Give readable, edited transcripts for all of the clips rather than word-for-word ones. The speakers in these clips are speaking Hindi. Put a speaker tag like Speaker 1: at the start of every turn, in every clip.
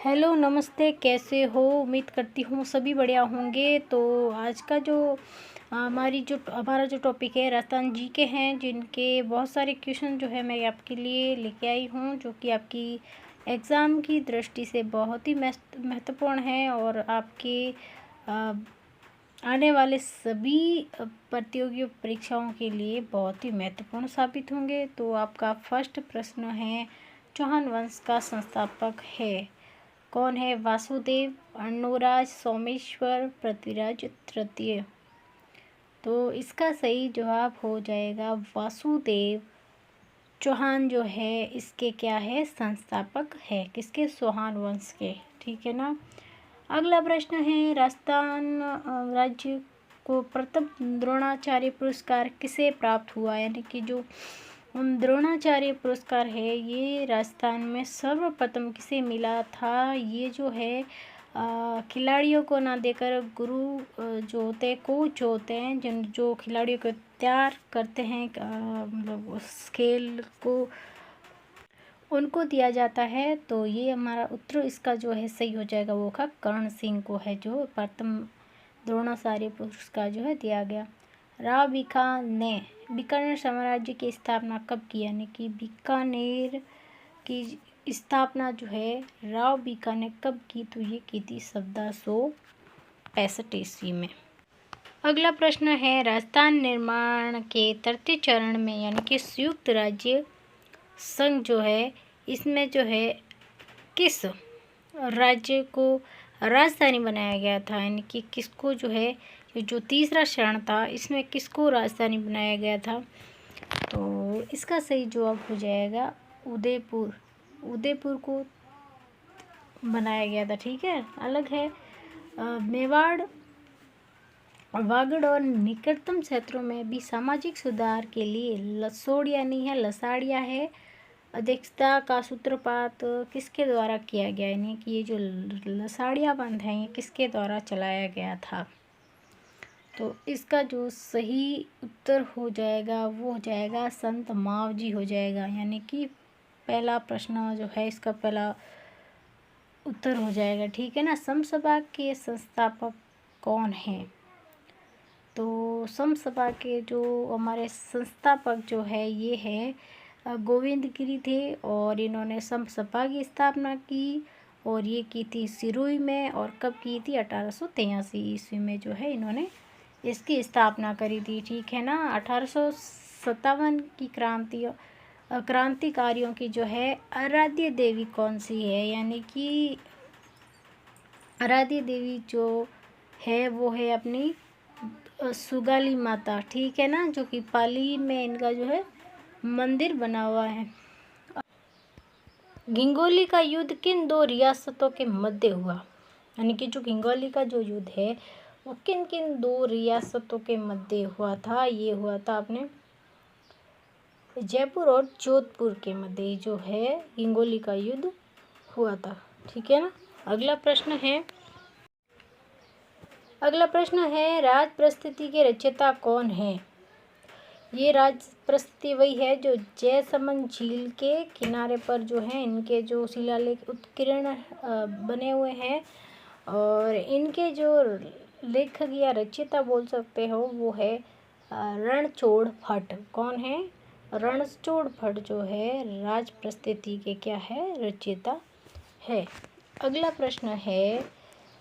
Speaker 1: हेलो नमस्ते, कैसे हो? उम्मीद करती हूँ सभी बढ़िया होंगे। तो आज का जो हमारा जो टॉपिक है राजस्थान जी के हैं, जिनके बहुत सारे क्वेश्चन जो है मैं आपके लिए लेके आई हूँ, जो कि आपकी एग्ज़ाम की दृष्टि से बहुत ही महत्वपूर्ण है और आपके अ, आने वाले सभी प्रतियोगी परीक्षाओं के लिए बहुत ही महत्वपूर्ण साबित होंगे। तो आपका फर्स्ट प्रश्न है, चौहान वंश का संस्थापक है कौन है? वासुदेव, अर्णोराज, सोमेश्वर, पृथ्वीराज तृतीय। तो इसका सही जवाब हो जाएगा वासुदेव चौहान जो है इसके क्या है? संस्थापक है। किसके? चौहान वंश के। ठीक है ना। अगला प्रश्न है, राजस्थान राज्य को प्रथम द्रोणाचार्य पुरस्कार किसे प्राप्त हुआ? यानी कि जो द्रोणाचार्य पुरस्कार है ये राजस्थान में सर्वप्रथम किसे मिला था? ये जो है खिलाड़ियों को ना देकर गुरु जो होते हैं, कोच जो होते हैं, जो खिलाड़ियों को तैयार करते हैं, मतलब उस खेल को उनको दिया जाता है। तो ये हमारा उत्तर इसका जो है सही हो जाएगा, वो का कर्ण सिंह को है जो प्रथम द्रोणाचार्य पुरस्कार जो है दिया गया। राव भिखा ने बीकानेर साम्राज्य की स्थापना कब की? यानी कि बीकानेर की स्थापना जो है राव भिखा ने कब की? तो ये की थी 1765 ईस्वी में। अगला प्रश्न है, राजस्थान निर्माण के तृतीय चरण में यानी कि संयुक्त राज्य संघ जो है इसमें जो है किस राज्य को राजधानी बनाया गया था? यानी कि किसको जो है जो तीसरा चरण था इसमें किसको राजधानी बनाया गया था? तो इसका सही जवाब हो जाएगा उदयपुर। उदयपुर को बनाया गया था। ठीक है, अलग है। मेवाड़, वागड़ और निकटतम क्षेत्रों में भी सामाजिक सुधार के लिए लसोड़िया नहीं है, लसाड़िया है। अध्यक्षता का सूत्रपात किसके द्वारा किया गया? यानी कि ये जो लसाड़िया बंद है ये किसके द्वारा चलाया गया था? तो इसका जो सही उत्तर हो जाएगा वो हो जाएगा संत मावजी हो जाएगा। यानी कि पहला प्रश्न जो है इसका पहला उत्तर हो जाएगा। ठीक है ना। समसभा के संस्थापक कौन हैं? तो समसभा के जो हमारे संस्थापक जो है ये है गोविंद गिरी थे और इन्होंने समसभा की स्थापना की और ये की थी सिरोही में। और कब की थी? 1883 ईस्वी में जो है इन्होंने इसकी स्थापना करी थी। ठीक है ना। 1857 की क्रांतिकारियों की जो है आराध्य देवी कौन सी है? यानी कि आराध्य देवी जो है वो है अपनी सुगाली माता। ठीक है ना, जो कि पाली में इनका जो है मंदिर बना हुआ है। घिंगोली का युद्ध किन दो रियासतों के मध्य हुआ? यानी कि जो घिंगोली का जो युद्ध है वो किन किन दो रियासतों के मध्य हुआ था? ये हुआ था अपने जयपुर और जोधपुर के मध्य जो है घिंगोली का युद्ध हुआ था। ठीक है ना। अगला प्रश्न है राज प्रस्तुति के रचयिता कौन है? ये राज प्रस्तुति वही है जो जयसमंद झील के किनारे पर जो है इनके जो शिलालेख उत्कीर्ण बने हुए हैं और इनके जो लेखक या रचयिता बोल सकते हो वो है रणछोड़ भट्ट। कौन है? रणछोड़ भट्ट जो है राज प्रस्तुति के क्या है? रचयिता है। अगला प्रश्न है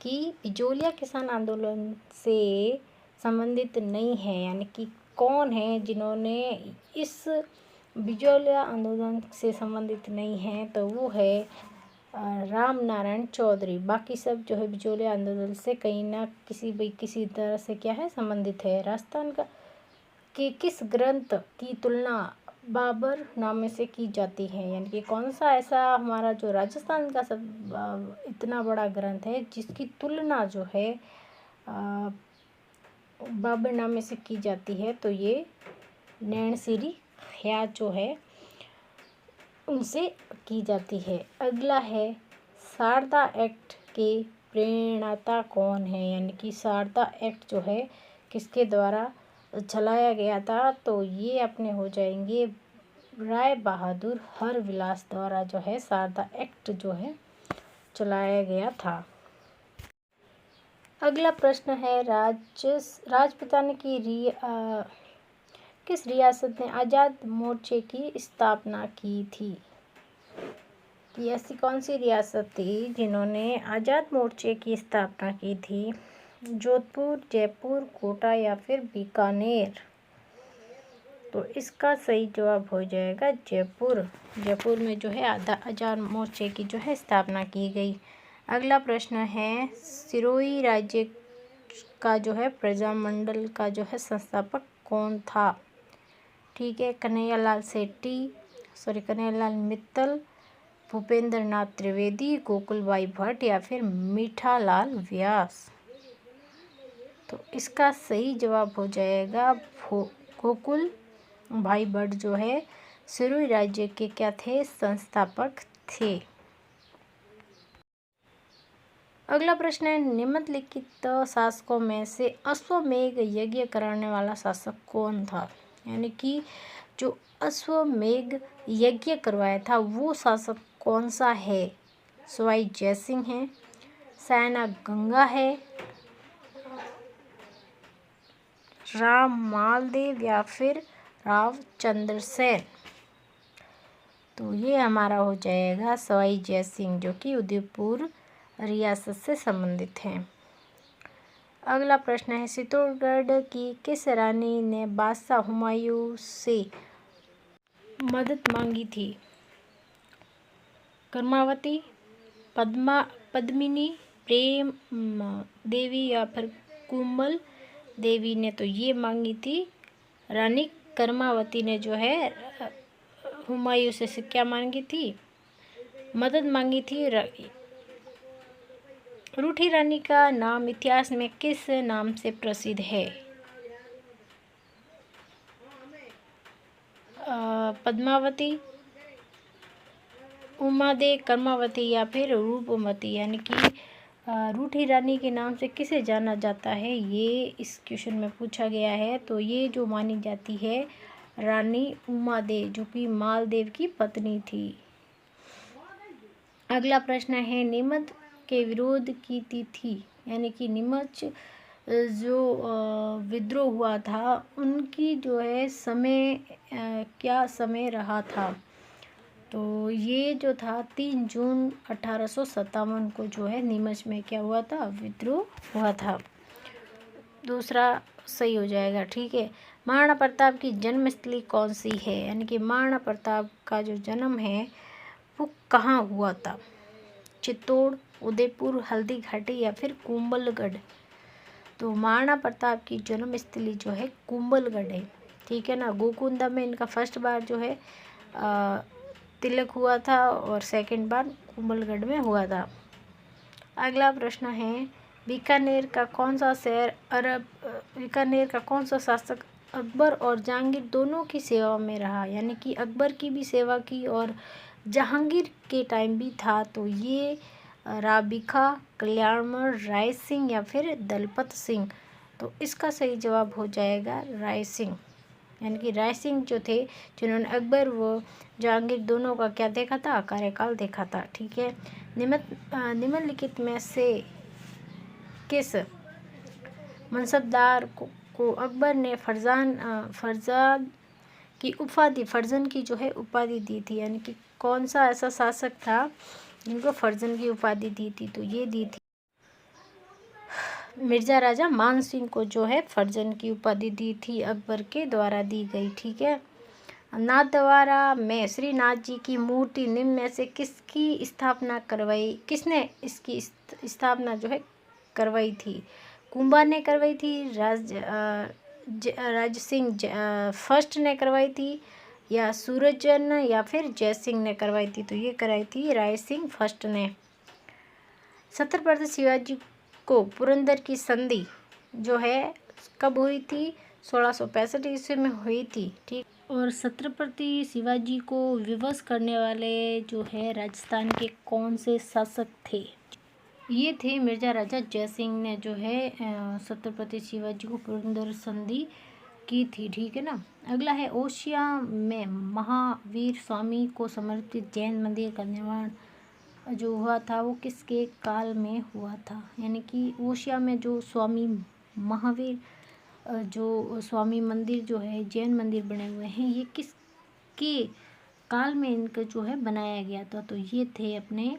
Speaker 1: कि बिजोलिया किसान आंदोलन से संबंधित नहीं है। यानी कि कौन है जिन्होंने इस बिजोलिया आंदोलन से संबंधित नहीं है? तो वो है राम नारायण चौधरी। बाकी सब जो है बिजोलिया आंदोलन से कहीं ना किसी तरह से क्या है? संबंधित है। राजस्थान का कि किस ग्रंथ की तुलना बाबर नामे से की जाती है? यानी कि कौन सा ऐसा हमारा जो राजस्थान का सब इतना बड़ा ग्रंथ है जिसकी तुलना जो है बाबर नामे से की जाती है? तो ये नैनसिरी ख्यात जो है उनसे की जाती है। अगला है शारदा एक्ट के प्रणेता कौन है? यानी कि शारदा एक्ट जो है किसके द्वारा चलाया गया था? तो ये अपने हो जाएंगे राय बहादुर हरविलास द्वारा जो है शारदा एक्ट जो है चलाया गया था। अगला प्रश्न है, राजपूताना की किस रियासत ने आज़ाद मोर्चे की स्थापना की थी? कि ऐसी कौन सी रियासत थी जिन्होंने आज़ाद मोर्चे की स्थापना की थी? जोधपुर, जयपुर, कोटा या फिर बीकानेर? तो इसका सही जवाब हो जाएगा जयपुर। जयपुर में जो है आज़ाद मोर्चे की जो है स्थापना की गई। अगला प्रश्न है, सिरोही राज्य का जो है प्रजामंडल का जो है संस्थापक कौन था? ठीक है, कन्हैयालाल मित्तल, भूपेंद्र नाथ त्रिवेदी, गोकुलबाई भट्ट या फिर मीठालाल व्यास? तो इसका सही जवाब हो जाएगा गोकुल भाई भट्ट जो है सिरोही राज्य के क्या थे? संस्थापक थे। अगला प्रश्न है, निम्नलिखित शासकों में से अश्वमेध यज्ञ कराने वाला शासक कौन था? यानी कि जो अश्वमेध यज्ञ करवाया था वो शासक कौन सा है? सवाई जयसिंह है, सयाना गंगा है, राम मालदेव या फिर राव चंद्रसेन? तो ये हमारा हो जाएगा सवाई जयसिंह, जो कि उदयपुर रियासत से संबंधित हैं। अगला प्रश्न है, चित्तौड़गढ़ की किस रानी ने बादशाह हुमायूं से मदद मांगी थी? कर्मावती, पद्मिनी, प्रेम देवी या फिर कुंबल देवी ने तो ये मांगी थी। रानी कर्मावती ने जो है हुमायूं से क्या मांगी थी? मदद मांगी थी। रूठी रानी का नाम इतिहास में किस नाम से प्रसिद्ध है? पद्मावती, उमादे, कर्मावती या फिर रूपमती? यानी कि रूठी रानी के नाम से किसे जाना जाता है, ये इस क्वेश्चन में पूछा गया है। तो ये जो मानी जाती है रानी उमादे, जो कि मालदेव की पत्नी थी। अगला प्रश्न है, नीमच के विरोध की तिथि, यानी कि नीमच जो विद्रोह हुआ था उनकी जो है समय क्या समय रहा था? तो ये जो था 3 जून 1857 को जो है नीमच में क्या हुआ था? विद्रोह हुआ था। दूसरा सही हो जाएगा। ठीक है, महाराणा प्रताप की जन्मस्थली कौन सी है? यानी कि महाराणा प्रताप का जो जन्म है वो कहाँ हुआ था? चित्तौड़, उदयपुर, हल्दी घाटी या फिर कुंभलगढ़? तो महाराणा प्रताप की जन्मस्थली जो है कुंभलगढ़ है। ठीक है ना। गोकुंदा में इनका फर्स्ट बार जो है तिलक हुआ था और सेकंड बार कुंभलगढ़ में हुआ था। अगला प्रश्न है, बीकानेर का कौन सा शासक अकबर और जहांगीर दोनों की सेवा में रहा? यानी कि अकबर की भी सेवा की और जहांगीर के टाइम भी था। तो ये राबिका, कल्याणमल, राय सिंह या फिर दलपत सिंह? तो इसका सही जवाब हो जाएगा राय सिंह। यानी कि राय सिंह जो थे जिन्होंने अकबर व जहांगीर दोनों का क्या देखा था? कार्यकाल देखा था। ठीक है। निम्नलिखित में से किस मनसबदार को अकबर ने फरजान की जो है उपाधि दी थी? यानी कि कौन सा ऐसा शासक था जिनको फर्जन की उपाधि दी थी? तो ये दी थी मिर्जा राजा मान सिंह को जो है फर्जन की उपाधि दी थी, अकबर के द्वारा दी गई। ठीक है। नाथद्वारा में श्रीनाथ जी की मूर्ति निम्न में से किसने इसकी स्थापना जो है करवाई थी? कुंभा ने करवाई थी, राज सिंह फर्स्ट ने करवाई थी, या सूरजन या फिर जयसिंह ने करवाई थी? तो ये कराई थी राय सिंह फर्स्ट ने। छत्रपति शिवाजी को पुरंदर की संधि जो है कब हुई थी? 1665 ईस्वी में हुई थी। ठीक। और छत्रपति शिवाजी को विवश करने वाले जो है राजस्थान के कौन से शासक थे? ये थे मिर्जा राजा जयसिंह ने जो है छत्रपति शिवाजी को पुरंदर संधि की थी। ठीक है ना। अगला है, ओसिया में महावीर स्वामी को समर्पित जैन मंदिर का निर्माण जो हुआ था वो किसके काल में हुआ था, यानी कि ओशिया में जो स्वामी महावीर जो स्वामी मंदिर जो है जैन मंदिर बने हुए हैं, ये किसके काल में इनका जो है बनाया गया था। तो ये थे अपने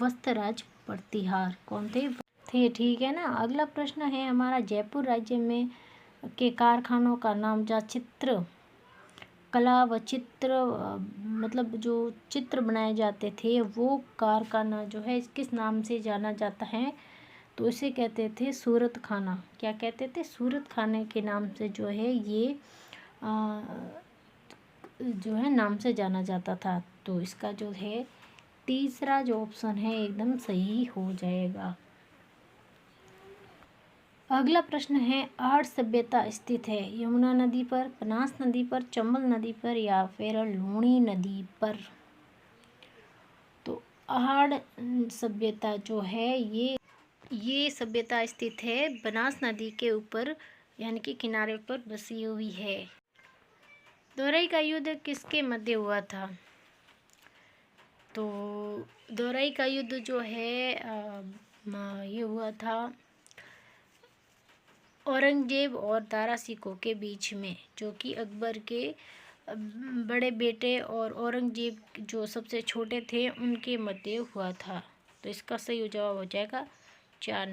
Speaker 1: वस्त्रराज प्रतिहार। कौन थे ठीक है ना। अगला प्रश्न है हमारा, जयपुर राज्य में के कारखानों का नाम, जहाँ चित्र कला व चित्र मतलब जो चित्र बनाए जाते थे, वो कारखाना जो है किस नाम से जाना जाता है। तो इसे कहते थे सूरत खाना। क्या कहते थे? सूरत खाने के नाम से जो है ये जो है नाम से जाना जाता था। तो इसका जो है तीसरा जो ऑप्शन है एकदम सही हो जाएगा। अगला प्रश्न है, आहड़ सभ्यता स्थित है यमुना नदी पर, बनास नदी पर, चंबल नदी पर या फिर लूणी नदी पर। तो आहड़ सभ्यता जो है ये सभ्यता स्थित है बनास नदी के ऊपर, यानी कि किनारे पर बसी हुई है। दोरई का युद्ध किसके मध्य हुआ था? तो दोरई का युद्ध जो है ये हुआ था औरंगजेब और दारा सिकों के बीच में, जो कि अकबर के बड़े बेटे और औरंगजेब जो सबसे छोटे थे उनके मध्य हुआ था। तो इसका सही जवाब हो जाएगा 4।